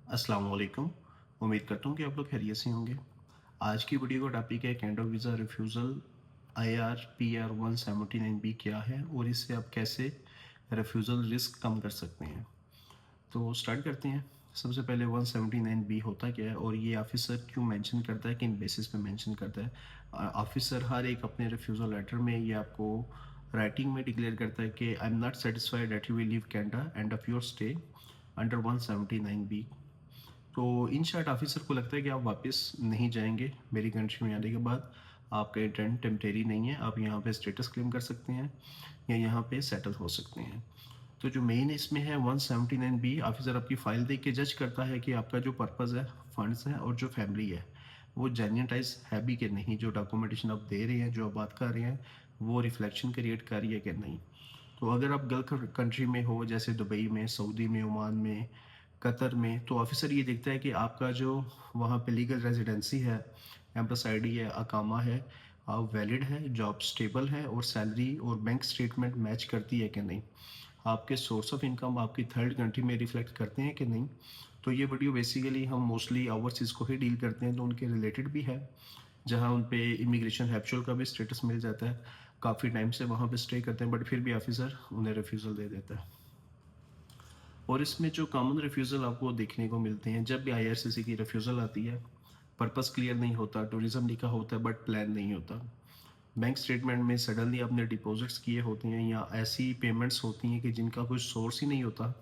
अस्सलाम वालेकुम। उम्मीद करता हूँ कि आप लोग खैरियत से होंगे। आज की वीडियो का टॉपिक है can do visa refusal IR/PR 179B क्या है और इससे आप कैसे रिफ्यूज़ल रिस्क कम कर सकते हैं। तो स्टार्ट करते हैं। सबसे पहले 179B होता क्या है और ये ऑफिसर क्यों मेंशन करता है, किन बेसिस पे मेंशन करता है। ऑफिसर हर एक अपने रिफ्यूज़ल लेटर में ये आपको राइटिंग में डिक्लेयर करता है कि I am not satisfied that you will leave Canada end of your stay under 179B। तो इन शॉर्ट ऑफिसर को लगता है कि आप वापस नहीं जाएंगे मेरी कंट्री में आने के बाद। आपका इंटेंट टेम्परेरी नहीं है, आप यहाँ पे स्टेटस क्लेम कर सकते हैं या यहाँ पे सेटल हो सकते हैं। तो जो मेन इसमें है 179B, ऑफिसर आपकी फ़ाइल देख के जज करता है कि आपका जो पर्पज़ है, फंड्स हैं और जो फैमिली है वो जेन्युइनटाइज है भी कि नहीं, जो डॉक्यूमेंटेशन आप दे रहे हैं, जो आप बात कर रहे हैं वो रिफ्लेक्शन क्रिएट कर रही है कि नहीं। तो अगर आप गल्फ कंट्री में हो जैसे दुबई में, सऊदी में, ओमान में, कतर में, तो ऑफिसर ये देखता है कि आपका जो वहाँ पे लीगल रेजिडेंसी है, एम्प्लॉयज आईडी है, अकामा है, वैलिड है, जॉब स्टेबल है और सैलरी और बैंक स्टेटमेंट मैच करती है कि नहीं। आपके सोर्स ऑफ इनकम आपकी थर्ड कंट्री में रिफ्लेक्ट करते हैं कि नहीं। तो ये वीडियो बेसिकली हम मोस्टली ओवरसीज़ को ही डील करते हैं, तो उनके रिलेटेड भी है, जहाँ उन पे इमिग्रेशन हैप्चुअल का भी स्टेटस मिल जाता है, काफ़ी टाइम से वहाँ पे स्टे करते हैं, बट फिर भी ऑफिसर उन्हें रिफ्यूज़ल दे देता है। और इसमें जो कॉमन रिफ्यूज़ल आपको देखने को मिलते हैं, जब भी IRCC की रिफ्यूज़ल आती है, पर्पस क्लियर नहीं होता, टूरिज्म लिखा होता है बट प्लान नहीं होता, बैंक स्टेटमेंट में सडनली आपने डिपॉजिट्स किए होते हैं या ऐसी पेमेंट्स होती हैं कि जिनका कोई सोर्स ही नहीं होता,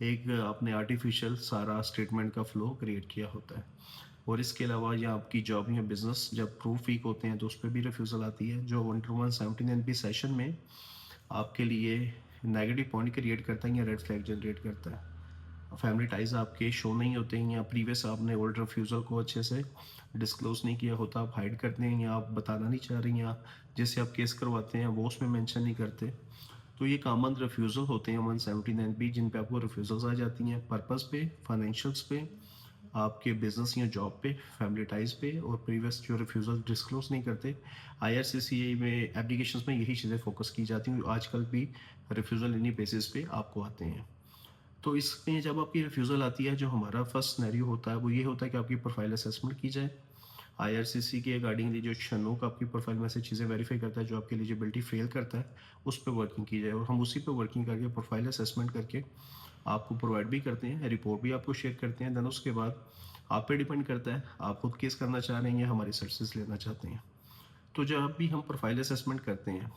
एक आपने आर्टिफिशियल सारा स्टेटमेंट का फ्लो क्रिएट किया होता है। और इसके अलावा या आपकी जॉब या बिजनेस जब प्रूफ वीक होते हैं तो उस पर भी रिफ्यूज़ल आती है, जो 1/179 सेशन में आपके लिए नेगेटिव पॉइंट क्रिएट करता है या रेड फ्लैग जनरेट करता है। फैमिली टाइज आपके शो नहीं होते हैं या प्रीवियस आपने ओल्ड रिफ्यूज़ल को अच्छे से डिस्क्लोज नहीं किया होता, आप हाइड करते हैं या आप बताना नहीं चाह रही, या जैसे आप केस करवाते हैं वो उसमें मेंशन नहीं करते। तो ये कॉमन रिफ्यूज़ल होते हैं 179B, जिन पे आपको रिफ्यूज़ल्स आ जाती हैं पर्पस पे, फाइनेंशियल्स पे, आपके बिजनेस या जॉब पे, फैमिली टाइज पे, और प्रीवियस जो रिफ्यूज़ल डिस्क्लोज नहीं करते। IRCC में एप्लीकेशंस में यही चीज़ें फोकस की जाती हैं, आजकल भी रिफ्यूज़ल इन्हीं बेसिस पे आपको आते हैं। तो इसमें जब आपकी रिफ्यूज़ल आती है, जो हमारा फर्स्ट सिनेरियो होता है वो ये होता है कि आपकी प्रोफाइल असेसमेंट की जाए। IRCC के अकॉर्डिंगली जो शनूक आपकी प्रोफाइल में से चीज़ें वेरीफाई करता है, जो आपकी एलिजिबिलिटी फेल करता है, उस पर वर्किंग की जाए, और हम उसी पे वर्किंग करके प्रोफाइल असेसमेंट करके आपको प्रोवाइड भी करते हैं, रिपोर्ट भी आपको शेयर करते हैं। देन उसके बाद आप पे डिपेंड करता है आप खुद केस करना चाह रहे हैं या हमारी सर्विसेज लेना चाहते हैं। तो जब भी हम प्रोफाइल असेसमेंट करते हैं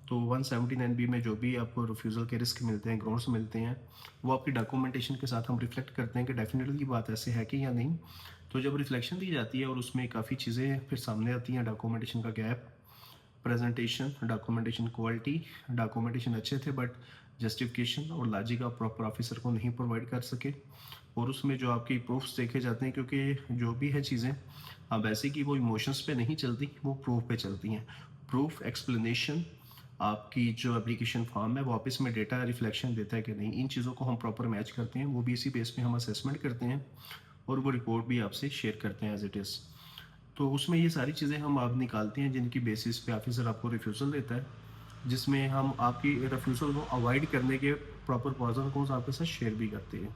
तो 179B में जो भी आपको रिफ्यूज़ल के रिस्क मिलते हैं, ग्राउंड्स मिलते हैं, वो आपकी डॉक्यूमेंटेशन के साथ हम रिफ्लेक्ट करते हैं कि डेफिनेटली ये बात ऐसे है कि या नहीं। तो जब रिफ्लेक्शन दी जाती है और उसमें काफ़ी चीज़ें फिर सामने आती हैं, डॉक्यूमेंटेशन का gap, presentation, documentation quality, documentation अच्छे थे बट जस्टिफिकेशन और लॉजिक आप प्रॉपर ऑफिसर को नहीं प्रोवाइड कर सके, और उसमें जो आपकी प्रूफ्स देखे जाते हैं, क्योंकि जो भी है चीज़ें अब ऐसे कि वो इमोशंस पे नहीं चलती, वो प्रूफ पे चलती हैं। प्रूफ, एक्सप्लेनेशन, आपकी जो एप्लीकेशन फॉर्म है वो ऑफिस में डेटा रिफ्लेक्शन देता है कि नहीं, इन चीज़ों को हम प्रॉपर मैच करते हैं, वो भी इसी बेस पे हम असेसमेंट करते हैं और वो रिपोर्ट भी आपसे शेयर करते हैं एज इट इज़। तो उसमें ये सारी चीज़ें हम आप निकालते हैं जिनकी बेसिस पे ऑफिसर आपको रिफ्यूज़ल देता है, जिसमें हम आपकी रिफ्यूज़ल को अवॉइड करने के प्रॉपर पर्सन को आपके साथ शेयर भी करते हैं।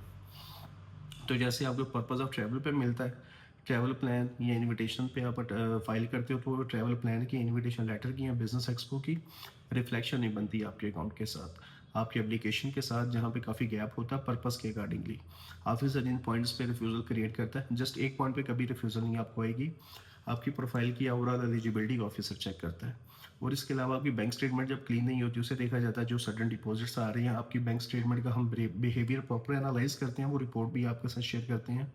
तो जैसे आपको पर्पज़ ऑफ ट्रैवल पे मिलता है, ट्रैवल प्लान या इनविटेशन पे आप फाइल करते हो, तो ट्रैवल प्लान की, इनविटेशन लेटर की या बिजनेस एक्सपो की रिफ्लेक्शन नहीं बनती आपके अकाउंट के साथ, आपकी एप्लीकेशन के साथ, जहाँ पे काफ़ी गैप होता है पर्पज़ के अकॉर्डिंगली। ऑफिसर इन पॉइंट्स पे रिफ्यूज़ल क्रिएट करता है, जस्ट एक पॉइंट पे कभी रिफ्यूज़ल नहीं आपको आएगी, आपकी प्रोफाइल की ओवरऑल एलिजिबिलिटी का ऑफिसर चेक करता है। और इसके अलावा आपकी बैंक स्टेटमेंट जब क्लीन नहीं होती, उसे देखा जाता है, जो सडन डिपॉजिट्स आ रही हैं आपकी बैंक स्टेटमेंट का हम बिहेवियर प्रॉपर एनालाइज करते हैं, वो रिपोर्ट भी आपके साथ शेयर करते हैं।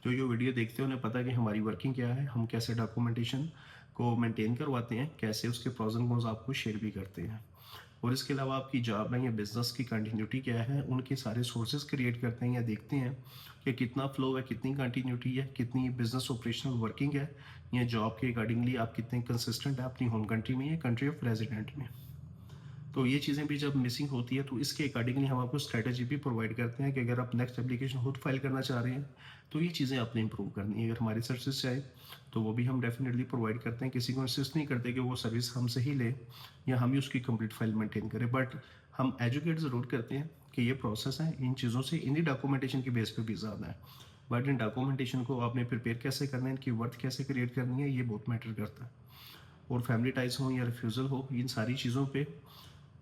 जो ये वीडियो देखते हैं उन्हें पता है कि हमारी वर्किंग क्या है, हम कैसे डॉक्यूमेंटेशन को मेंटेन करवाते हैं, कैसे उसके प्रोज एंड कॉन्स आपको शेयर भी करते हैं। और इसके अलावा आपकी जॉब है या बिजनेस की कंटिन्यूटी क्या है, उनके सारे सोर्सेज क्रिएट करते हैं या देखते हैं कि कितना फ्लो है, कितनी कंटिन्यूटी है, कितनी बिजनेस ऑपरेशनल वर्किंग है, या जॉब के अकॉर्डिंगली आप कितने कंसिस्टेंट है अपनी होम कंट्री में या कंट्री ऑफ रेजिडेंट में। तो ये चीज़ें भी जब मिसिंग होती है तो इसके अकॉर्डिंगली हम आपको स्ट्रैटेजी भी प्रोवाइड करते हैं कि अगर आप नेक्स्ट एप्लीकेशन खुद फाइल करना चाह रहे हैं तो ये चीज़ें आपने इंप्रूव करनी है। अगर हमारी सर्विस से आए तो वो भी हम डेफिनेटली प्रोवाइड करते हैं, किसी को इंसिस्ट नहीं करते कि वो सर्विस हमसे ही ले या हम ही उसकी कंप्लीट फाइल मेंटेन करें, बट हम एजुकेट ज़रूर करते हैं कि ये प्रोसेस है, इन चीज़ों से इन्हीं डॉक्यूमेंटेशन के बेस पे वीज़ा आना है। बट इन डॉक्यूमेंटेशन को आपने प्रिपेयर कैसे करना है, इनकी वर्थ कैसे क्रिएट करनी है, ये बहुत मैटर करता है। और फैमिली टाइज़ हो या रिफ्यूज़ल हो, इन सारी चीज़ों पे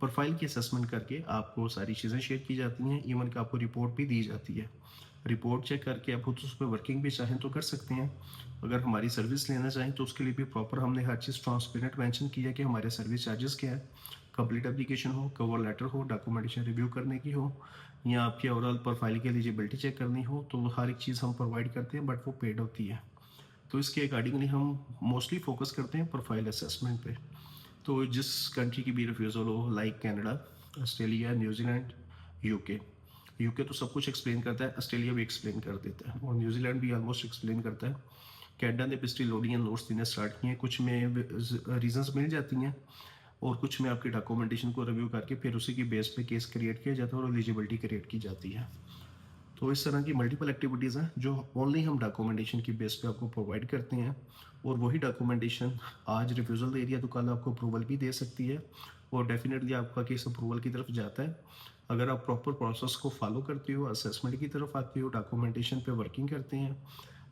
प्रोफाइल की असेसमेंट करके आपको सारी चीज़ें शेयर की जाती हैं, इवन कि आपको रिपोर्ट भी दी जाती है। रिपोर्ट चेक करके आप खुद उस पर वर्किंग भी चाहें तो कर सकते हैं। अगर हमारी सर्विस लेना चाहें तो उसके लिए भी प्रॉपर हमने हर चीज़ ट्रांसपेरेंट मेंशन किया कि हमारे सर्विस चार्जेस क्या है। कंप्लीट एप्लीकेशन हो, कवर लेटर हो, डॉक्यूमेंटेशन रिव्यू करने की हो या आपकी ओवरऑल प्रोफाइल की एलिजिबिलिटी चेक करनी हो, तो हर एक चीज़ हम प्रोवाइड करते हैं, बट वो पेड होती है। तो इसके अकॉर्डिंगली हम मोस्टली फोकस करते हैं प्रोफाइल असेसमेंट पे। तो जिस कंट्री की भी रिफ्यूज़ल हो, like Canada, Australia, New Zealand, UK. UK तो सब कुछ एक्सप्लेन करता है, ऑस्ट्रेलिया भी एक्सप्लेन कर देता है और न्यूजीलैंड भी ऑलमोस्ट एक्सप्लेन करता है। कनाडा ने पिछली लोडिंग एंड नोट्स देने स्टार्ट किए हैं, कुछ में रीजंस मिल जाती हैं और कुछ में आपकी डॉक्यूमेंटेशन को रिव्यू करके फिर उसी की बेस पे केस क्रिएट किया जाता है और एलिजिबिलिटी क्रिएट की जाती है। तो इस तरह की मल्टीपल एक्टिविटीज़ हैं जो ओनली हम डॉक्यूमेंटेशन की बेस पे आपको प्रोवाइड करते हैं और वही डॉक्यूमेंटेशन आज रिफ्यूज़ल दे दिया तो कल आपको अप्रूवल भी दे सकती है और डेफिनेटली आपका केस अप्रूवल की तरफ जाता है। अगर आप प्रॉपर प्रोसेस को फॉलो करते हो, असेसमेंट की तरफ आते हो, डॉक्यूमेंटेशन पे वर्किंग करते हैं,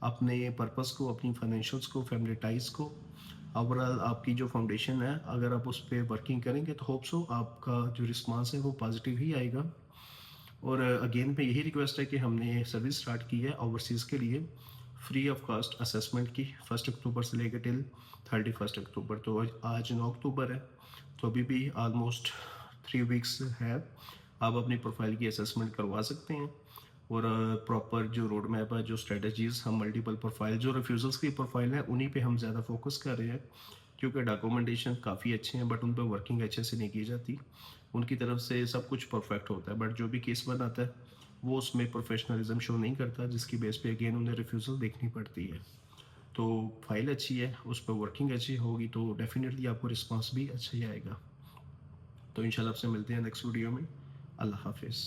अपने पर्पस को, अपनी फाइनेंशियल्स को, फैमिली टाइज को, ओवरऑल आपकी जो फाउंडेशन है, अगर आप उस पर वर्किंग करेंगे तो होप सो आपका जो रिस्पांस है वो पॉजिटिव ही आएगा। और अगेन पे यही रिक्वेस्ट है कि हमने सर्विस स्टार्ट की है ओवरसीज़ के लिए फ्री ऑफ कॉस्ट असेसमेंट की 1 अक्टूबर से लेकर टिल 31 अक्टूबर। तो आज 9 अक्टूबर है, तो अभी भी ऑलमोस्ट 3 वीक्स है। आप अपनी प्रोफाइल की असेसमेंट करवा सकते हैं और प्रॉपर जो रोड मैप है, जो स्ट्रेटजीज़ हम मल्टीपल प्रोफाइल जो रिफ्यूज़ल्स की प्रोफाइल है उन्हीं पे हम ज़्यादा फोकस कर रहे हैं, क्योंकि डॉक्यूमेंटेशन काफ़ी अच्छे हैं बट उन पर वर्किंग अच्छे से नहीं की जाती। उनकी तरफ से सब कुछ परफेक्ट होता है बट जो भी केस बनाता है वो उसमें प्रोफेशनलिज्म शो नहीं करता, जिसकी बेस पे अगेन उन्हें रिफ्यूज़ल देखनी पड़ती है। तो फाइल अच्छी है, उस पर वर्किंग अच्छी होगी तो डेफिनेटली आपको रिस्पांस भी अच्छा ही आएगा। तो इंशाल्लाह आपसे मिलते हैं नेक्स्ट वीडियो में। अल्लाह हाफिज़।